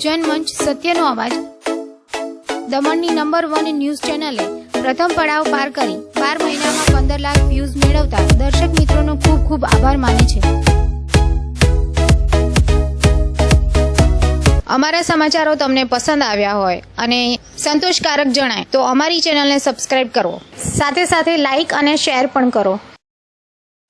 जनमंच सत्यनो अवाज दमणनी number 1 news चेनले प्रथम पड़ाव पार करी 12 महीना में 15 लाख व्यूज मेळवता दर्शक मित्रों खूब खूब आभार माने छे। अमारा समाचारों तमने पसंद आव्या होय अने संतोषकारक जणाय तो अमारी चेनल ने सब्सक्राइब करो, साथे साथे लाइक अने शेर पण करो।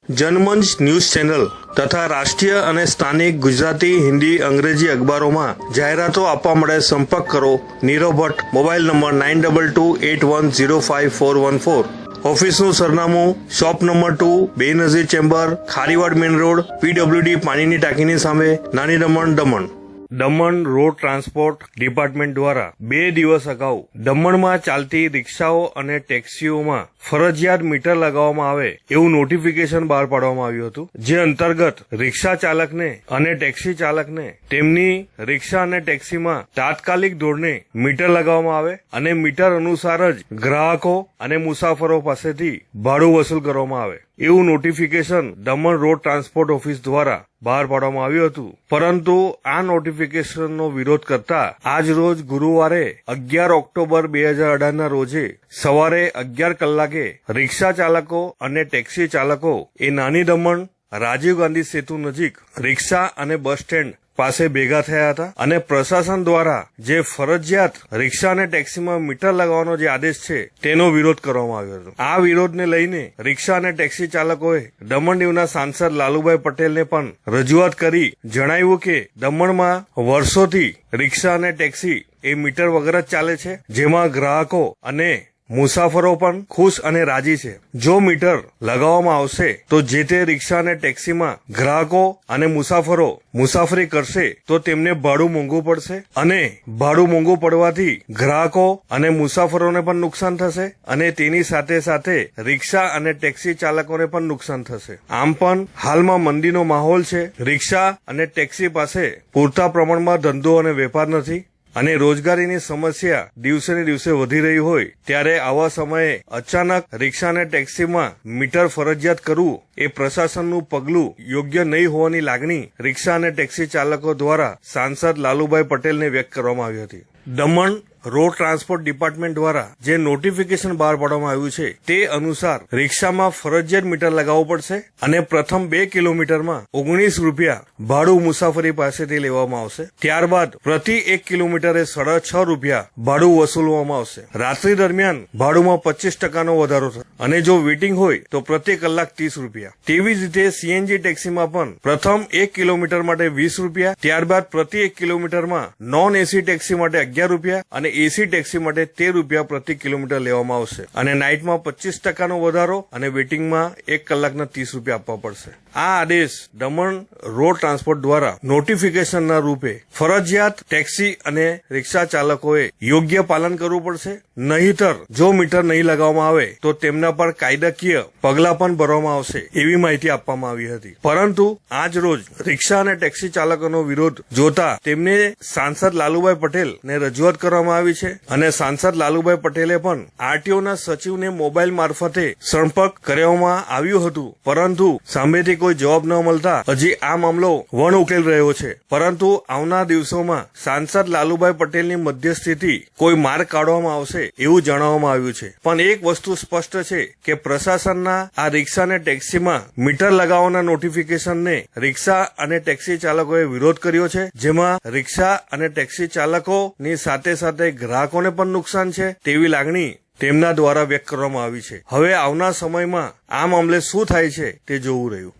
जनमंच न्यूज चैनल तथा राष्ट्रीय और स्थानिक गुजराती, हिंदी, अंग्रेजी अखबारों में जाहरातों आपवा माटे संपर्क करो Nirav Bhatt, mobile number 9228105414। Office नु सरनामु shop number 2, Benazir chamber, Khariwad main road, PWD पानी टाकीनी सामे, Nani Daman, Daman. Daman road transport department द्वारा 2 દિવસ अगाऊ दमण में चालती रिक्षाओं और टेक्सीओं में फरजियात मीटर लगाववामां आवे एवं नोटिफिकेशन बहार पाडवामां आव्युं हतुं, जे अंतर्गत रिक्शा चालक ने अने टेक्सी चालक ने तेमनी रिक्शा अने टेक्सी में तात्कालिक धोरणे मीटर लगाववामां आवे अने मीटर अनुसार ज ग्राहकों अने मुसाफरों पासेथी भाडुं वसूल करवामां आवे एवं notification Daman road transport office द्वारा बहार पाडवामां आव्युं हतुं। परंतु आ नोटिफिकेशननो विरोध करता आज रोज गुरुवारे 11 ऑक्टोबर 2018 ना रोजे सवारे 11 कलाके रिक्शा चालको अने टेक्सी चालको ए नानी दमण राजीव गांधी सेतु नजीक रिक्शा अने बस स्टेण्ड પાસે ભેગા થયા હતા અને પ્રશાસન દ્વારા જે ફરજિયાત રિક્ષા અને ટેક્સીમાં મીટર લગાવવાનો જે આદેશ છે તેનો વિરોધ કરવામાં આવ્યો હતો। આ વિરોધને લઈને રિક્ષા અને ટેક્સી ચાલકોએ દમણ દીવના સાંસદ લાલુભાઈ પટેલને પણ રજૂઆત કરી જણાવ્યું કે દમણમાં વર્ષોથી રિક્ષા અને ટેક્સી એ મીટર વગર જ ચાલે છે, જેમાં ગ્રાહકો અને મુસાફરો પણ ખુશ અને રાજી છે। જો મીટર લગાવવામાં આવશે તો જે તે રિક્ષા અને ટેક્સીમાં ગ્રાહકો અને મુસાફરો મુસાફરી કરશે તો તેમને ભાડું મોંઘું પડશે અને ભાડું મોંઘું પડવાથી ગ્રાહકો અને મુસાફરોને પણ નુકસાન થશે અને તેની સાથે સાથે રિક્ષા અને ટેક્સી ચાલકોને પણ નુકસાન થશે। આમ પણ હાલમાં મંદીનો માહોલ છે, રિક્ષા અને ટેક્સી પાસે પૂરતા પ્રમાણમાં ધંધો અને વેપાર નથી અને રોજગારીની સમસ્યા દિવસે ને દિવસે વધી રહી હોય ત્યારે આવા સમયે અચાનક રિક્ષા અને ટેક્સીમાં મીટર ફરજિયાત કરવું એ પ્રશાસનનું પગલું યોગ્ય નહીં હોવાની લાગણી રિક્ષા અને ટેક્સી ચાલકો દ્વારા સાંસદ લાલુભાઈ પટેલને વ્યક્ત કરવામાં આવી હતી। દમણ રોડ ટ્રાન્સપોર્ટ ડિપાર્ટમેન્ટ દ્વારા જે નોટિફિકેશન બહાર પાડવામાં આવ્યું છે તે અનુસાર રિક્ષામાં ફરજિયાત મીટર લગાવવું પડશે અને પ્રથમ 2 કિલોમીટરમાં 19 રૂપિયા ભાડું મુસાફરી પાસેથી લેવામાં આવશે। ત્યારબાદ પ્રતિ 1 કિલોમીટરે 6.5 રૂપિયા ભાડું વસૂલવામાં આવશે। રાત્રિ દરમિયાન ભાડુમાં 25% વધારો થશે અને જો વેટિંગ હોય તો પ્રતિ કલાક 30 રૂપિયા। તેવી જ રીતે CNG ટેક્સીમાં પણ પ્રથમ 1 કિલોમીટર માટે 20 રૂપિયા, ત્યારબાદ પ્રતિ 1 કિલોમીટરમાં નોન એસી ટેક્સી માટે 11 રૂપિયા અને એસી ટેક્સી માટે 13 રૂપિયા પ્રતિ કિલોમીટર લેવામાં આવશે અને નાઇટમાં 25% વધારો અને વેટિંગમાં 1 કલાકના 30 રૂપિયા આપવા પડશે। આ આદેશ દમણ રોડ ટ્રાન્સપોર્ટ દ્વારા નોટિફિકેશનના રૂપે ફરજિયાત ટેક્સી અને રિક્ષા ચાલકોએ યોગ્ય પાલન કરવું પડશે, નહીતર જો મીટર નહીં લગાવવામાં આવે તો તેમના પર કાયદાકીય પગલાં પણ ભરવામાં આવશે એવી માહિતી આપવામાં આવી હતી। પરંતુ આજ રોજ રિક્ષા અને ટેક્સી ચાલકોનો વિરોધ જોતા તેમને સાંસદ લાલુભાઈ પટેલને રજૂઆત કરવામાં આવી છે અને સાંસદ લાલુભાઈ પટેલે પણ આરટીઓના સચિવને મોબાઈલ મારફતે સંપર્ક કરવામાં આવ્યું હતું, પરંતુ સામેથી કોઈ જવાબ ન મળતા હજી આ મામલો વણ ઉકેલ રહ્યો છે। પરંતુ આવનાર દિવસોમાં સાંસદ લાલુભાઈ પટેલની મધ્યસ્થીથી કોઈ માર્ગ કાઢવામાં આવશે એવું જણાવવામાં આવ્યું છે। પણ એક વસ્તુ સ્પષ્ટ છે કે પ્રશાસનના આ રિક્ષા અને ટેક્સીમાં મીટર લગાવવાના નોટિફિકેશનને રિક્ષા અને ટેક્સી ચાલકોએ વિરોધ કર્યો છે, જેમાં રિક્ષા અને ટેક્સી ચાલકોની સાથે સાથે ગ્રાહકોને પણ નુકસાન છે તેવી લાગણી તેમના દ્વારા વ્યક્ત કરવામાં આવી છે। હવે આવનાર સમયમાં આ મામલે શું થાય છે તે જોવું રહ્યું।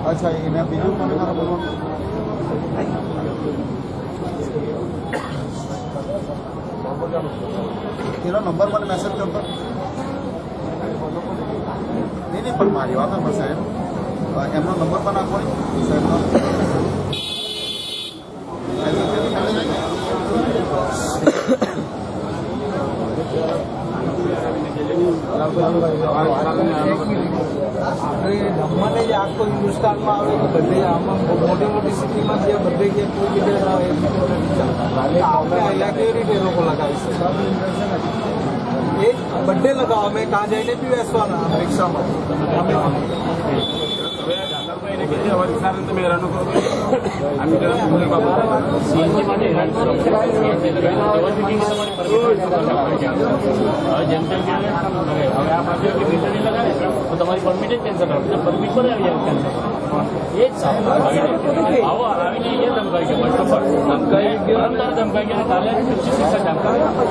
अच्छा इन्हें बीजू कोने मारा बोलो એનો નંબર મને મેસેજ કરતો નહીં પણ મારી વાત સાંભળો સાહેબ એમનો નંબર પણ આપો સાહેબનો આપણે રમવાને જે આખો હિન્દુસ્તાનમાં આવે તો બધે આમાં મોટી મોટી સિટીમાં જે બધે જે કોઈ જગ્યાએ આપણે અહીંયા કેવી રીતે એ લોકો લગાવીશું એ બધે લગાવો અમે ત્યાં જઈને બી બેસવાના રિક્ષામાં તમારી પરમિટ જ કેન્સલ કરો પરમિટ પર આવી જાય કેન્સલ એ જ આવો આવીને એ ધમકાઈ ગયો ધમકાઈ ગયા કાલે 25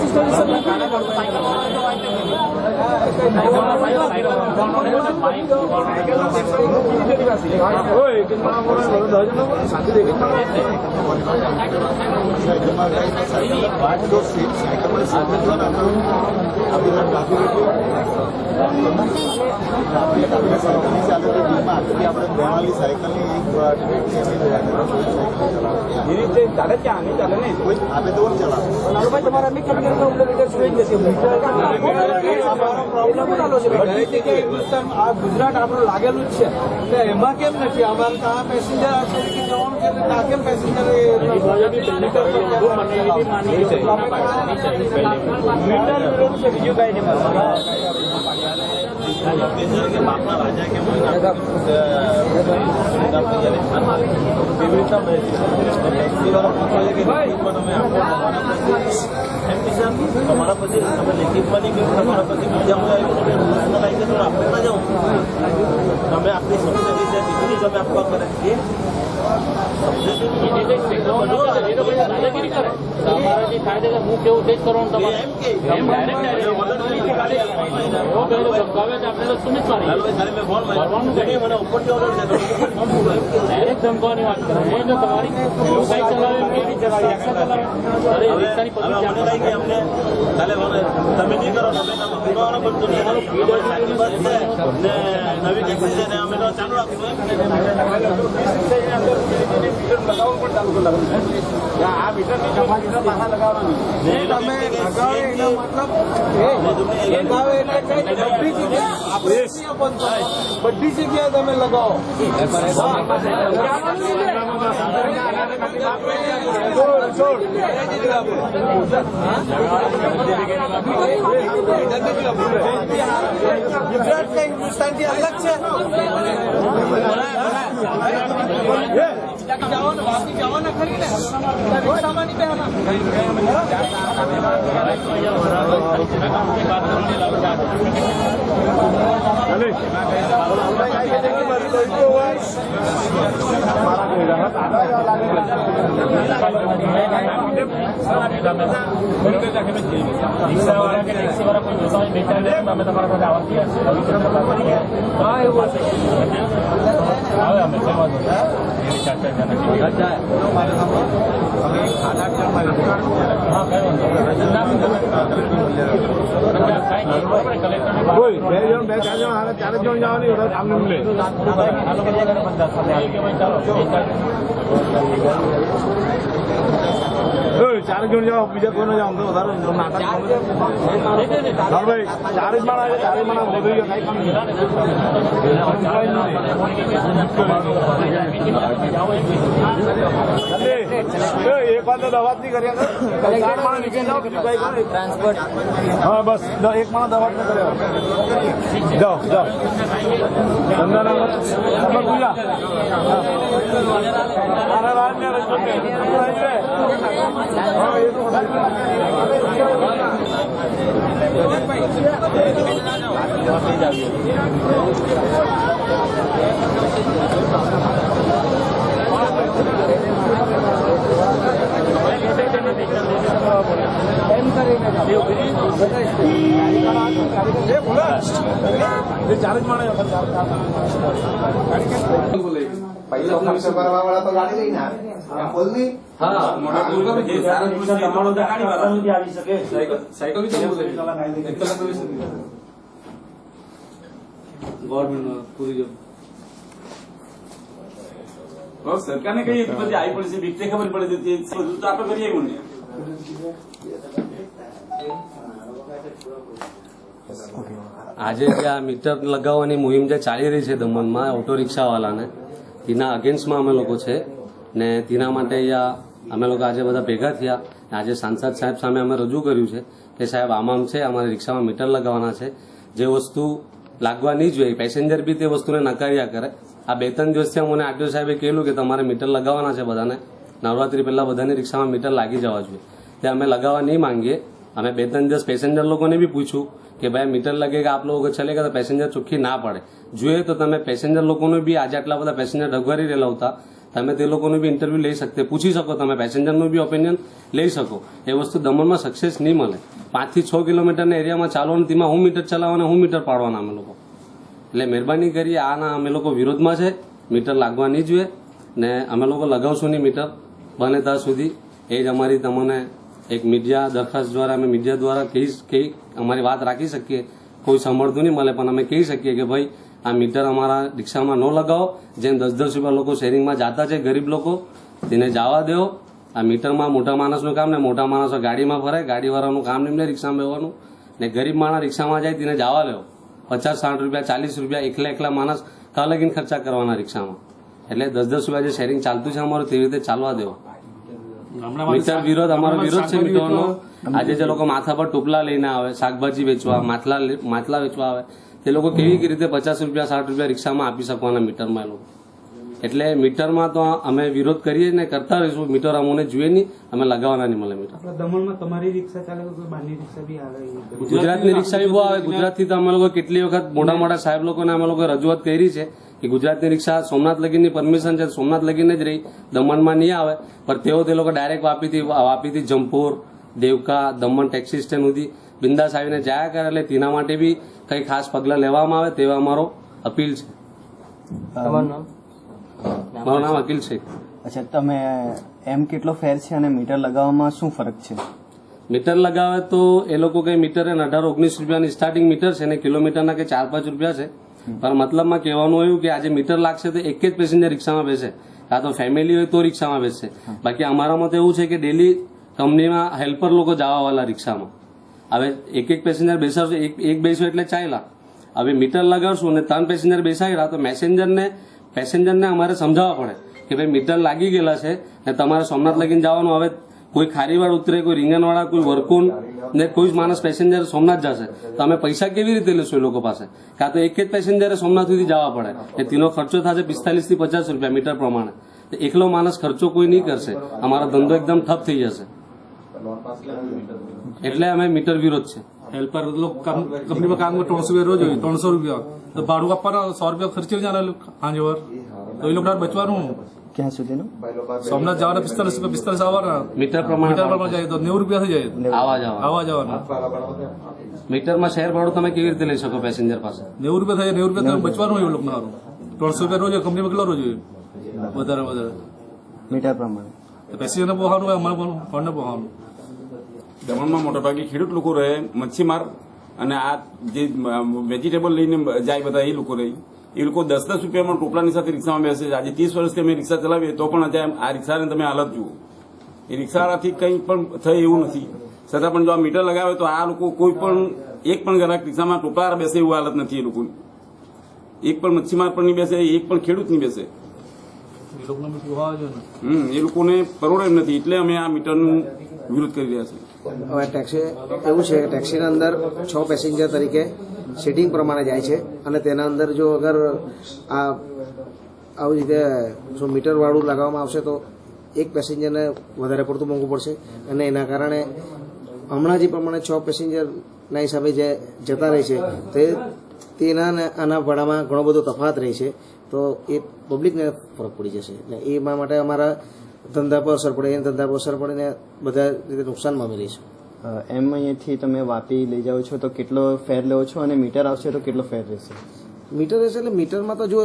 આપણે સાયકલની ચાલે ક્યાં નહીં ચાલે નહીં આપણે તો ચલાવે તમારા અમે કેપિટલના ઉપલેટર જોઈ જ નથી દરેક જગ્યાએ હિન્દુસ્તાન આ ગુજરાત આપણું લાગેલું જ છે એટલે એમાં કેમ નથી અમારે ત્યાં પેસેન્જર તરીકે જવાનું છે ત્યાં કેમ પેસેન્જર બીજું કઈ નહીં તમારા પછી તમે લેખિતમાં નહીં કહ્યું તમારા પછી બીજા કોઈ આવ્યું તમે આપણે ના જાઓ તમે આપણી સમજ છે બીજું તમે આપવા કરે દાદાગીરી કરે તમારાથી થાય છે હું કેવું તે જ કરવાનું તમારે આપણે સુનિત મારી મને ઉપરથી ઓર્ડર છે ડાયરેક્ટ ધમકવાની વાત કરે એ જો તમારી બાઈક ચલાવે કેવી ચલાવી રિક્ષાની પદ્ધતિ અમને કાલે તમે નહીં કરો નવી ટેક્સી છે ને અમે તો ચાલુ રાખીશું આ મીટરની પાછા લગાવવાનું તમે લગાવે એનો મતલબ લગાવે એટલે બધી જગ્યાએ બધી જગ્યાએ તમે લગાવો ગુજરાત કે હિન્દુસ્તાનથી અલગ છે જવાનું બાકી જવાના ખરી ને કોઈ સામાની પહેલા રિક્ષાવાળા કે ટેક્સીવાળા કોઈ જોતા હોય બેચાર તમે તમારા સાથે આવતી હશે હા એવું હવે અમે ચાર જણ જાઓ બીજા કોઈ જાઓ તો વધારે નાટક ભાઈ ચાર જ માણા ચારે માણા વધુ એક વાર તો દવા જ નહીં કરી ચાર માણા નીકળી જાઓ ટ્રાન્સપોર્ટ હા બસ એક માણા દવા જ નહીં કર્યો જાઓ જાઓ ધંધાના તમે પૂજા ચાર જ માણસ પૈસા ખર્ચ કરવા વાળા તો ગાડી લઈને આવે એમ બોલ નહીં. સરકારને કહીએ કે બધી આવી પડશે બીકને ખબર પડે છે તે બધું તો આપણે કરીએ એવું ને. આજે જે આ મીટર લગાવવાની મુહિમ જે ચાલી રહી છે દમણમાં ઓટો રિક્ષાવાળાને તેના અગેન્સ્ટમાં અમે લોકો છે ને તેના માટે અહીંયા અમે લોકો આજે બધા ભેગા થયા. આજે સાંસદ સાહેબ સામે અમે રજૂ કર્યું છે કે સાહેબ આમ છે અમારી રિક્ષામાં મીટર લગાવવાના છે. જે વસ્તુ લાગવા નહીં જોઈએ પેસેન્જર બી તે વસ્તુને નકાર્યા કરે. આ 2-3 દિવસથી અમને આરટીઓ સાહેબે કહેલું કે તમારે મીટર લગાવવાના છે બધાને, નવરાત્રી પહેલા બધાની રિક્ષામાં મીટર લાગી જવા જોઈએ. તે અમે લગાવવા નહીં માંગીએ. અમે 2-3 દિવસ પેસેન્જર લોકોને બી પૂછ્યું કે ભાઈ મીટર लगेगा आप लोगों को चलेगा तो પેસેન્જર ચોખ્ખી ના પડે. જોઈએ તો તમે પેસેન્જર લોકોનું બી આજે આટલા બધા પેસેન્જર ઢગવારી રહેલા હતા, તમે તે લોકોનું બી ઇન્ટરવ્યુ લઈ શકતે, પૂછી શકો, તમે પેસેન્જરનું બી ઓપિનિયન લઈ શકો. એ વસ્તુ દમણમાં સક્સેસ નહીં મળે. 5 થી 6 કિલોમીટરના એરિયામાં ચાલવાનું, તેમાં હું મીટર ચલાવવાના હું મીટર પાડવાના અમે લોકો. એટલે મહેરબાની કરીએ, આના અમે લોકો વિરોધમાં છે. મીટર લાગવા નહીં જોઈએ ને અમે લોકો લગાવશું નહીં મીટર બને ત્યાં સુધી. એ જ અમારી તમને એક મીડિયા દરખાસ્ત દ્વારા અમે મીડિયા દ્વારા કહી અમારી વાત રાખી શકીએ. કોઈ સાંભળતું નહીં મળે પણ અમે કહી શકીએ કે ભાઈ આ મીટર અમારા રિક્ષામાં ન લગાવો. જેમ 10-10 રૂપિયા લોકો શેરિંગમાં જાતા છે ગરીબ લોકો, તેને જવા દેવો. આ મીટરમાં મોટા માણસનું કામ ને, મોટા માણસો ગાડીમાં ફરે, ગાડીવાળાનું કામ નહીં રિક્ષામાં બેવાનું ને, ગરીબ માણસ રિક્ષામાં જાય તેને જવા લેવો. 50-60 રૂપિયા 40 રૂપિયા એકલા માણસ કાલગીન ખર્ચા કરવાના રિક્ષામાં. એટલે 10-10 રૂપિયા જે શેરિંગ ચાલતું છે અમારું તેવી રીતે ચાલવા દેવો. મીટર વિરોધ, અમારો વિરોધ છે મીટરનો. આજે જે લોકો માથા પર ટોપલા લઈને આવે શાકભાજી વેચવા, માટલા વેચવા આવે, તે લોકો કેવી રીતે 50 રૂપિયા 60 રૂપિયા રિક્ષામાં આપી શકવાના મીટરમાં એ લોકો. એટલે મીટરમાં તો અમે વિરોધ કરીએ ને કરતા રહીશું. મીટર અમને જોઈએ નહીં, અમે લગાવવાના નહીં મળે મીટર. દમણમાં તમારી રિક્ષા ચાલે તો બહારની રિક્ષા બી આવે? ગુજરાતની રિક્ષા બી બહુ આવે. ગુજરાતથી તો અમે લોકો કેટલી વખત મોટા સાહેબ લોકોને અમે લોકો રજૂઆત કરી છે કે ગુજરાતની રિક્ષા સોમનાથ લગીની પરમિશન છે, સોમનાથ લગીને જ રહી, દમણમાં નહીં આવે. પણ તે લોકો ડાયરેક્ટ વાપીથી જમપુર, દેવકા, દમણ ટેક્સી સ્ટેન્ડ સુધી બિંદાસ આવીને જાયા કરે. એટલે તેના માટે બી કંઈ ખાસ પગલાં લેવામાં આવે તેવા અમારો અપીલ છે. મારું નામ અકિલ છે. અચ્છા, તમે એમ કેટલો ફેર છે અને મીટર લગાવવામાં શું ફરક છે? મીટર લગાવે તો એ લોકો કઈ મીટર 18-19 રૂપિયાની સ્ટાર્ટિંગ મીટર છે ને કિલોમીટરના કે 4-5 રૂપિયા છે. પણ મતલબમાં કહેવાનું એવું કે આજે મીટર લાગશે તો એક જ પેસેન્જર રિક્ષામાં બેસે, કાં તો ફેમિલી હોય તો રિક્ષામાં બેસશે. બાકી અમારામાં તો એવું છે કે ડેલી કંપનીમાં હેલ્પર લોકો જવાવાળા રિક્ષામાં. હવે એક પેસેન્જર બેસાડશો, એક બેસો એટલે ચાલ્યા. હવે મીટર લગાવશું અને 3 પેસેન્જર બેસાડ્યા તો પેસેન્જરને અમારે સમજાવવા પડે કે ભાઈ મીટર લાગી ગયેલા છે ને તમારે સોમનાથ લગીને જવાનું. હવે કોઈ ખારીવાળ ઉતરે, કોઈ રીંગણવાળા, કોઈ વરકુન ને કોઈ માણસ પેસેન્જર સોમનાથ જશે તો અમે પૈસા કેવી રીતે લેશું એ લોકો પાસે? કાં તો એક જ પેસેન્જરે સોમનાથ સુધી જવા પડે એ તેનો ખર્ચો થશે 45 થી 50 રૂપિયા મીટર પ્રમાણે. એકલો માણસ ખર્ચો કોઈ નહીં કરશે, અમારો ધંધો એકદમ ઠપ થઈ જશે. એટલે અમે મીટર વિરોધ છે. હેલ્પર કંપનીમાં કામ 300 રૂપિયા રોજ હોય, 300 રૂપિયા તો ભાડું આપવાના, 100 રૂપિયા ખર્ચી જાય સાંજે વાર. તો એ લોકો બચવાનું ક્યાં સુધીનું? સોમનાથ જવાના 45 રૂપિયા 45 આવવાના મીટર પ્રમાણે જાય તો 90 રૂપિયા થઈ જાય આવવા જવાના. મીટરમાં શહેર ભાડું તમે કેવી રીતે લઈ શકો પેસેન્જર પાસે? 90 રૂપિયા થાય, 90 રૂપિયા બચવાનું હોય એ લોકો સારું. 300 રૂપિયા રોજ હોય, કંપનીમાં કેટલો રોજ હોય? વધારે મીટર પ્રમાણે પેસેન્જરને પોહાનું હોય, અમારે ફંડને પોહાનું. દમણમાં મોટાભાગે ખેડૂત લોકો રહે, મચ્છીમાર અને આ જે વેજીટેબલ લઈને જાય બધા એ લોકો રહે. એ લોકો 10-10 રૂપિયામાં ટોપલાની સાથે રિક્ષામાં બેસે છે. આજે 30 વર્ષથી અમે રિક્ષા ચલાવીએ તો પણ આજે આ રિક્ષાને તમે હાલત જુઓ. એ રિક્ષાવાળાથી કંઈ પણ થાય એવું નથી. છતાં પણ જો આ મીટર લગાવે તો આ લોકો કોઈ પણ એક પણ ગ્રાહક રિક્ષામાં ટોપલા બેસે એવું હાલત નથી એ લોકોની. એક પણ મચ્છીમાર પણ નહીં બેસે, એક પણ ખેડૂત નહીં બેસે. એ લોકોને પરોડે એમ નથી. એટલે અમે આ મીટરનું વિરોધ કરી રહ્યા છીએ. હવે ટેક્સી એવું છે કે ટેક્સીના અંદર 6 પેસેન્જર તરીકે સીટિંગ પ્રમાણે જાય છે અને તેના અંદર જો અગર આવી રીતે જો મીટર વાળું લગાવવામાં આવશે તો એક પેસેન્જરને વધારે પડતું મોંઘું પડશે અને એના કારણે હમણાં જે પ્રમાણે 6 પેસેન્જરના હિસાબે જે જતા રહે છે તેના આના ભાડામાં ઘણો બધો તફાવત રહે છે. તો એ પબ્લિકને ફરક પડી જશે. એટલે એ માટે અમારા ધંધા પર અસર પડે, ધંધા પર અસર પડે ને બધા રીતે નુકસાનમાં અમે રહીશું. એમ અહીંયાથી તમે વાપી લઈ જાઓ છો તો કેટલો ફેર લેવો છો અને મીટર આવશે તો કેટલો ફેર રહેશે? મીટર રહેશે એટલે મીટરમાં તો જો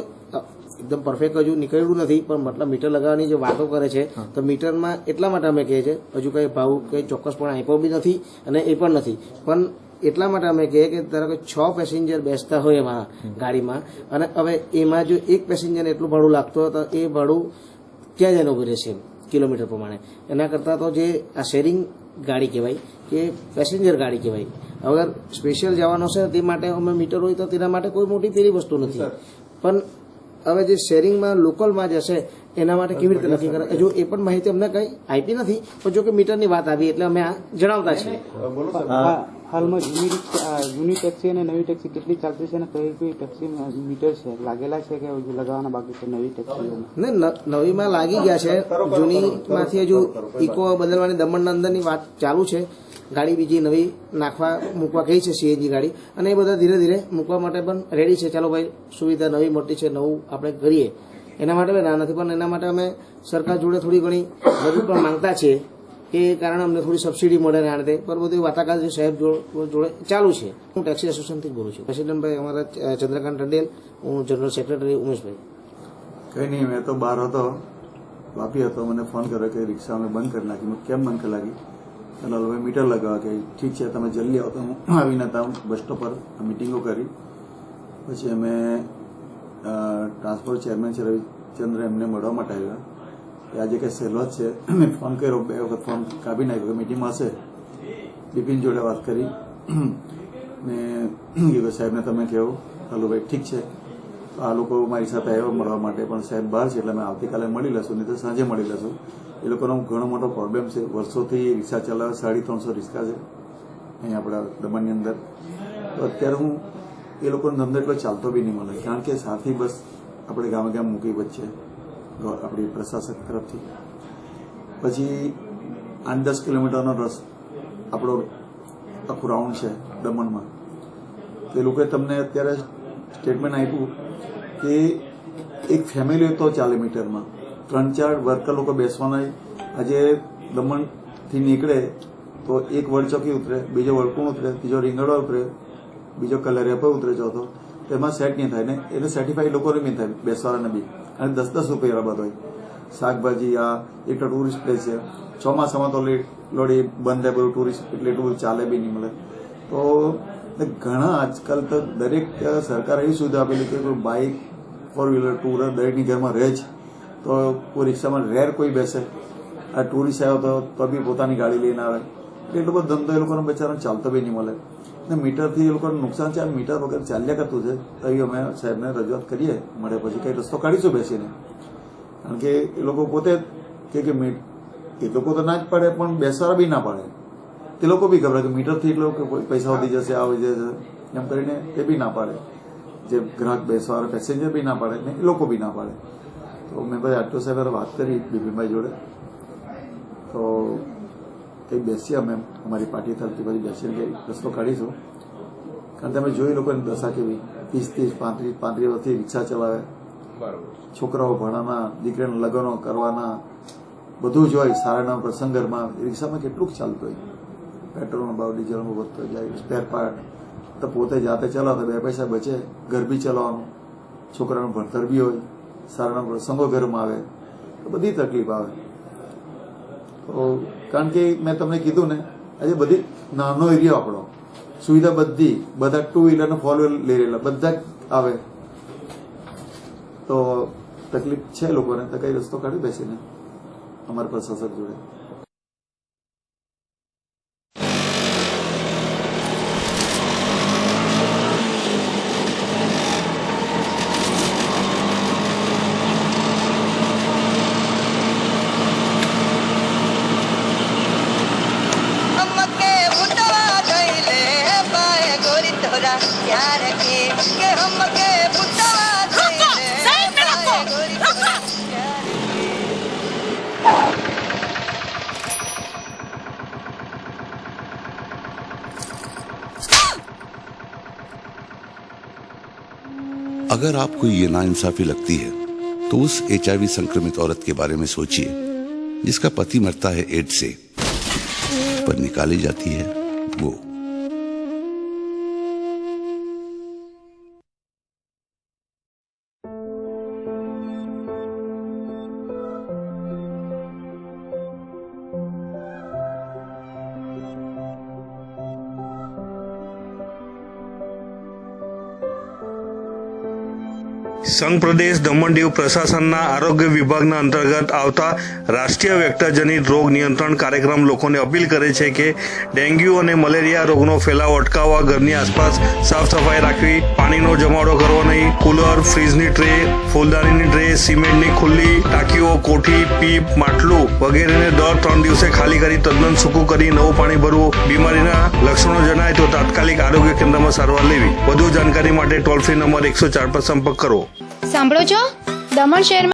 એકદમ પરફેક્ટ હજુ નીકળ્યું નથી, પણ મતલબ મીટર લગાવવાની જે વાતો કરે છે તો મીટરમાં એટલા માટે અમે કહીએ છીએ, હજુ કંઈ ભાવ કંઈ ચોક્કસપણે આપ્યો બી નથી અને એ પણ નથી, પણ એટલા માટે અમે કહીએ કે ધારો કે 6 પેસેન્જર બેસતા હોય એમાં ગાડીમાં, અને હવે એમાં જો એક પેસેન્જરને એટલું ભાડું લાગતું હોય તો એ ભાડું ક્યાં જઈને ઉભી રહેશે કિલોમીટર પ્રમાણે? એના કરતાં તો જે આ શેરિંગ ગાડી કહેવાય કે પેસેન્જર ગાડી કહેવાય, અગર સ્પેશિયલ જવાનો છે તે માટે અમે મીટર હોય તો તેના માટે કોઈ મોટી પેલી વસ્તુ નથી, પણ હવે જે શેરિંગમાં લોકલમાં જશે એના માટે કેવી રીતે નક્કી કરે હજુ એ પણ માહિતી અમને કંઈ આપી નથી, પણ જો કે મીટરની વાત આવી એટલે અમે આ જણાવતા છીએ. હાલમાં જૂની ટેક્સી અને નવી ટેક્સી કેટલી ચાલતી છે અને કઈ કઈ ટેક્સી મીટર છે લાગેલા છે કે હજુ લગાવવાના બાકી છે નવી ટેક્સીઓમાં? ને નવીમાં લાગી ગયા છે, જૂનીમાંથી હજુ ઇકો બદલવાની દમણના અંદરની વાત ચાલુ છે. ગાડી બીજી નવી મૂકવા કહી છે સીએનજી ગાડી, અને એ બધા ધીરે ધીરે મૂકવા માટે પણ રેડી છે. ચાલો ભાઈ, સુવિધા નવી મળતી છે, નવું આપણે કરીએ એના માટે ના નથી, પણ એના માટે અમે સરકાર જોડે થોડી ઘણી મદદ પણ માંગતા છીએ કે કારણે અમને થોડી સબસિડી મળે ને આ રીતે, પણ બધું વાતાકાત સાહેબ જોડે ચાલુ છે. હું ટેક્સી એસોસિએશનથી જ બોલું છું. પ્રેસિડેન્ટભાઈ અમારા ચંદ્રકાંત ટંડેલ, હું જનરલ સેક્રેટરી ઉમેશભાઈ. કંઈ નહીં, મેં તો બહાર હતો, વાપી હતો, મને ફોન કર્યો કે રિક્ષા અમે બંધ કરી નાખી. કેમ બંધ કરી નાખી? લાલભાઈ મીટર લગાવવા કે ઠીક છે તમે જલ્દી આવો. તો હું આવીને હતા બસ સ્ટોપ પર મિટિંગો કરી, પછી અમે ટ્રાન્સપોર્ટ ચેરમેન છે રવિચંદ્ર, એમને મળવા માટે આવ્યા. આજે કંઈ સહેલો જ છે, મેં ફોન કર્યો, 2 વખત ફોન કાપી નાખ્યો કે મિટિંગમાં હશે. બિપિન જોડે વાત કરી ને કીધું સાહેબને તમે કહો. લાલુભાઈ ઠીક છે. આ લોકો મારી સાથે આવ્યો મળવા માટે, પણ સાહેબ બહાર છે એટલે અમે આવતીકાલે મળી લઈશું, નહીં તો સાંજે મળી લઈશું. એ લોકોનો ઘણો મોટો પ્રોબ્લેમ છે, વર્ષોથી રિક્ષા ચલાવે, 350 રિક્ષા છે અહીં આપણા દમણની અંદર. તો અત્યારે હું એ લોકોનો ધંધો એટલો ચાલતો બી નહીં મળે, કારણ કે સાથી બસ આપણે ગામે ગામ મૂકી વચ્ચે આપણી પ્રશાસક તરફથી. પછી 8-10 કિલોમીટરનો રસ આપણો આખું રાઉન્ડ છે દમણમાં. તો એ લોકોએ તમને અત્યારે સ્ટેટમેન્ટ આપ્યું કે એક ફેમિલી તો ચાલે મીટરમાં 3-4 વર્કર લોકો બેસવાના. આજે દમણથી નીકળે તો એક વડચોકી ઉતરે, બીજો વડકુણ ઉતરે, ત્રીજો રીંગણવા ઉતરે, બીજો કલરિયા પર ઉતરે, ચોથો. તેમાં સેટ નહીં થાય ને એને સર્ટિફાઈડ લોકોને બી થાય બેસવાના બી, અને 10-10 રૂપિયા રમત હોય. શાકભાજી આ એક તો ટુરિસ્ટ પ્લેસ છે, ચોમાસામાં તો લોડી બંધ થાય બધું, ટુરિસ્ટ એટલે એટલું બધું ચાલે બી નહીં મળે. તો ઘણા આજકાલ તો દરેક સરકારે એવી સુવિધા આપેલી કે બાઇક, 4 વ્હીલર, 2 વ્હીલર દરેકની ઘરમાં રહે જ, તો કોઈ રિક્ષામાં રેર કોઈ બેસે. આ ટુરિસ્ટ આવ્યો તો બી પોતાની ગાડી લઈને આવે, એટલે એટલો બધો ધંધો એ લોકોનો બચારાને ચાલતો બી નહીં મળે. ને મીટરથી એ લોકોને નુકસાન છે. મીટર વગર ચાલ્યા કરતું છે, તો એ અમે સાહેબને રજૂઆત કરીએ, મળે પછી કંઈ રસ્તો કાઢીશું બેસીને. કારણ કે એ લોકો પોતે કે એ લોકો તો ના જ પાડે, પણ બેસવાળા બી ના પાડે. તે લોકો બી ગભરાય કે મીટરથી એટલો પૈસા વધી જશે, આ વધી જશે એમ કરીને તે બી ના પાડે. જે ગ્રાહક બેસવાળા પેસેન્જર બી ના પાડે ને એ લોકો બી ના પાડે. તો મેં ભાઈ આટલો સાહેબ વાત કરી બિપિનભાઈ જોડે, તો કંઈ બેસીએ અમે અમારી પાર્ટી તરફથી પછી બેસીને કંઈ રસ્તો કાઢીશું. કારણ તમે જોઈ લોકોની દશા કેવી, 30-35 વર્ષથી રિક્ષા ચલાવે, છોકરાઓ ભણાના, દીકરીને લગ્નો કરવાના, બધું જ હોય. સારાના પ્રસંગરમાં રિક્ષામાં કેટલું ચાલતું હોય, પેટ્રોલનો ભાવ, ડીઝલનો વધતો જાય, સ્પેર પાર્ટ. તો પોતે જાતે ચલાવો તો 2 પૈસા બચે, ઘર બી ચલાવવાનું, છોકરાનું ભણતર બી હોય, સારાના પ્રસંગો ઘરમાં આવે તો બધી તકલીફ આવે. તો કારણ કે મેં તમને કીધું ને, આજે બધી નાનો એરિયા આપણો, સુવિધા બધા 2 વ્હીલર ને 4 વ્હીલર લઈ રહેલા બધા જ આવે, તો તકલીફ છે લોકોને. તો કઈ રસ્તો કાઢી બેસીને અમારા પ્રશાસક જોડે. अगर आपको ये नाइंसाफी लगती है तो उस HIV संक्रमित औरत के बारे में सोचिए जिसका पति मरता है एड्स से, पर निकाली जाती है वो। સંઘ પ્રદેશ દમણ દીવ પ્રશાસનના આરોગ્ય વિભાગના અંતર્ગત આવતા રાષ્ટ્રીય વેક્ટરજનિત રોગ નિયંત્રણ કાર્યક્રમ લોકોને અપીલ કરે છે કે ડેન્ગ્યુ અને મલેરિયા રોગનો ફેલાવો અટકાવવા ઘરની આસપાસ સાફ સફાઈ રાખવી, પાણીનો જમાવડો કરવો નહીં, કુલર, ફ્રીજની ટ્રે, ફૂલદાનીની ટ્રે, સિમેન્ટની ખુલ્લી ટાંકીઓ, કોઠી, પીપ, માટલું વગેરેને દર 3 દિવસે ખાલી કરી તદ્દન સૂકું કરી નવું પાણી ભરવું. બીમારીના લક્ષણો જણાય તો તાત્કાલિક આરોગ્ય કેન્દ્રમાં સારવાર લેવી. વધુ જાણકારી માટે ટોલ ફ્રી નંબર 104 પર સંપર્ક કરો. સાંભળો છો, દમણ શહેરમાં